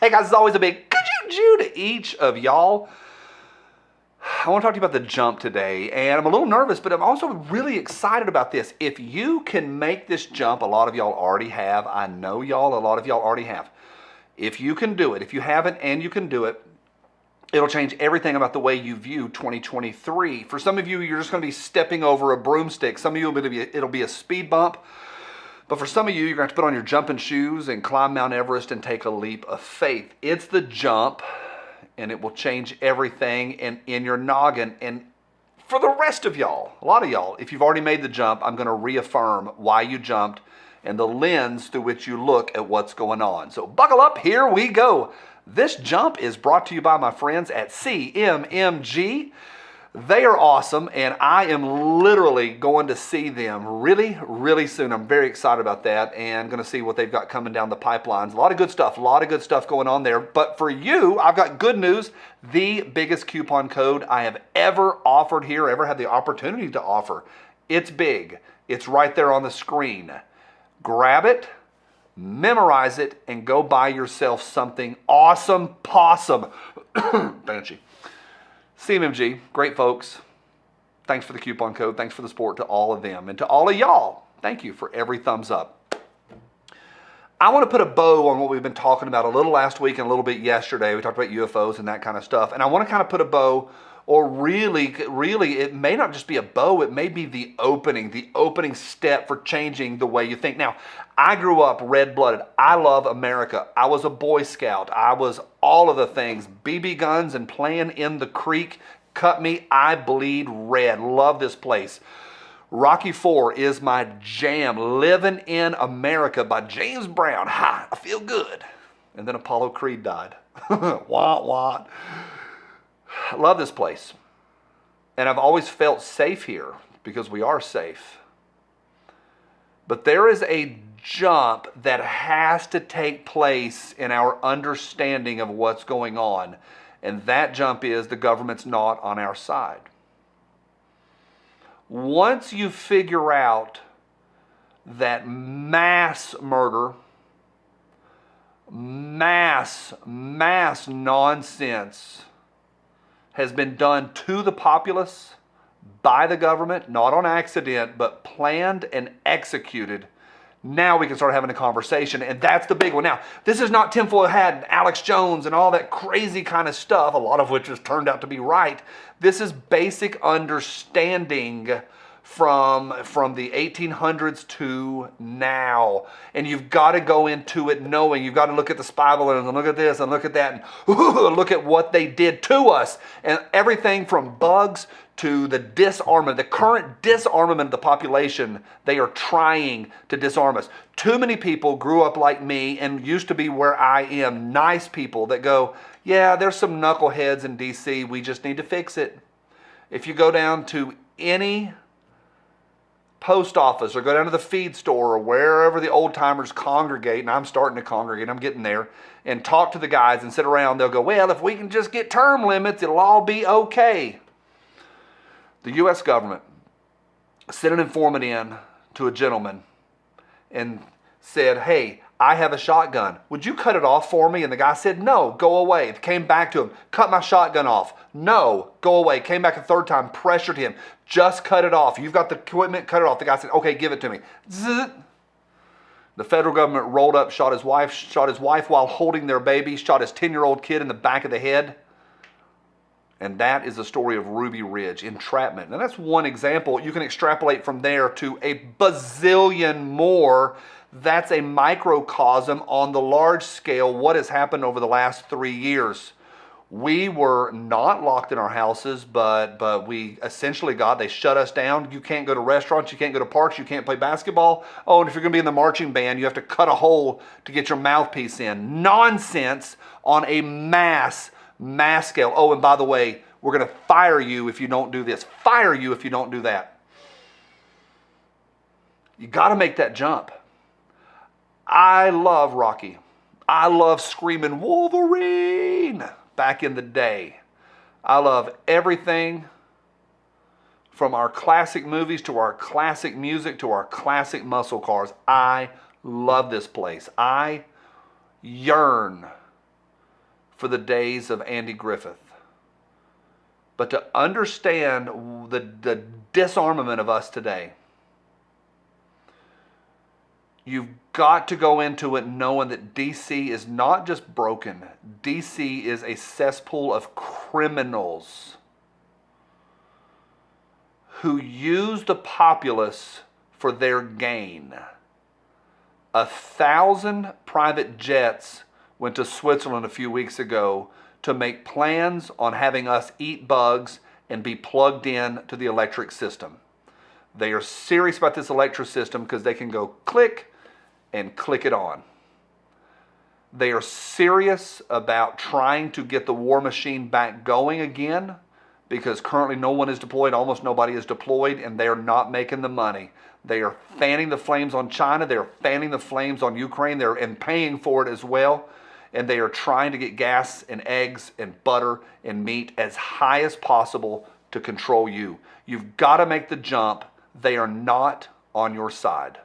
Hey guys, it's always a big ka-choo to each of y'all. I want to talk to you about the jump today, and I'm a little nervous, but I'm also really excited about this. If you can make this jump, a lot of y'all already have. I know y'all, a lot of y'all already have. If you can do it, if you haven't and you can do it, it'll change everything about the way you view 2023. For some of you, you're just going to be stepping over a broomstick. Some of you, it'll be a speed bump. But for some of you, you're going to have to put on your jumping shoes and climb Mount Everest and take a leap of faith. It's the jump, and it will change everything in your noggin. And for the rest of y'all, a lot of y'all, if you've already made the jump, I'm going to reaffirm why you jumped and the lens through which you look at what's going on. So buckle up, here we go. This jump is brought to you by my friends at CMMG. They are awesome, and I am literally going to see them really, really soon. I'm very excited about that, and going to see what they've got coming down the pipelines. A lot of good stuff going on there. But for you, I've got good news. The biggest coupon code I have ever offered here, ever had the opportunity to offer. It's big. It's right there on the screen. Grab it, memorize it, and go buy yourself something awesome possum. Banshee. CMMG, great folks. Thanks for the coupon code. Thanks for the support to all of them. And to all of y'all, thank you for every thumbs up. I want to put a bow on what we've been talking about a little last week and a little bit yesterday. We talked about UFOs and that kind of stuff. And I want to kind of put a bow, or really, it may not just be a bow. It may be the opening step for changing the way you think. Now, I grew up red-blooded. I love America. I was a Boy Scout. I was all of the things. BB guns and playing in the creek. Cut me, I bleed red. Love this place. Rocky IV is my jam. Living in America by James Brown. Ha, I feel good. And then Apollo Creed died. Wah, wah. I love this place. And I've always felt safe here because we are safe. But there is a jump that has to take place in our understanding of what's going on. And that jump is the government's not on our side. Once you figure out that mass murder, mass nonsense has been done to the populace by the government, not on accident, but planned and executed, now we can start having a conversation, and that's the big one. Now, this is not tinfoil hat and Alex Jones and all that crazy kind of stuff, a lot of which has turned out to be right. This is basic understanding from the 1800s to now. And you've got to go into it knowing. You've got to look at the spy balloons and look at this and look at that and look at what they did to us. And everything from bugs to the disarmament, the current disarmament of the population, they are trying to disarm us. Too many people grew up like me and used to be where I am, nice people that go, yeah, there's some knuckleheads in D.C., we just need to fix it. If you go down to any post office or go down to the feed store or wherever the old timers congregate, and I'm starting to congregate, I'm getting there, and talk to the guys and sit around, they'll go, well, if we can just get term limits, it'll all be okay. The U.S. government sent an informant in to a gentleman and said, hey, I have a shotgun. Would you cut it off for me? And the guy said, no, go away. It came back to him, cut my shotgun off. No, go away. Came back a third time, pressured him. Just cut it off. You've got the equipment, cut it off. The guy said, okay, give it to me. Zzz. The federal government rolled up, shot his wife while holding their baby, shot his 10-year-old kid in the back of the head. And that is the story of Ruby Ridge, entrapment. Now that's one example. You can extrapolate from there to a bazillion more. That's a microcosm on the large scale, what has happened over the last 3 years. We were not locked in our houses, but we essentially they shut us down. You can't go to restaurants, you can't go to parks, you can't play basketball. Oh, and if you're going to be in the marching band, you have to cut a hole to get your mouthpiece in. Nonsense on a mass scale. Oh, and by the way, we're going to fire you if you don't do this. Fire you if you don't do that. You got to make that jump. I love Rocky. I love screaming Wolverine back in the day. I love everything from our classic movies to our classic music to our classic muscle cars. I love this place. I yearn for the days of Andy Griffith. But to understand the disarmament of us today, you've got to go into it knowing that DC is not just broken. DC is a cesspool of criminals who use the populace for their gain. 1,000 private jets went to Switzerland a few weeks ago to make plans on having us eat bugs and be plugged in to the electric system. They are serious about this electric system because they can go click and click it on. They are serious about trying to get the war machine back going again, because currently no one is deployed, almost nobody is deployed, and they are not making the money. They are fanning the flames on China, they're fanning the flames on Ukraine, and paying for it as well. And they are trying to get gas and eggs and butter and meat as high as possible to control you. You've got to make the jump. They are not on your side.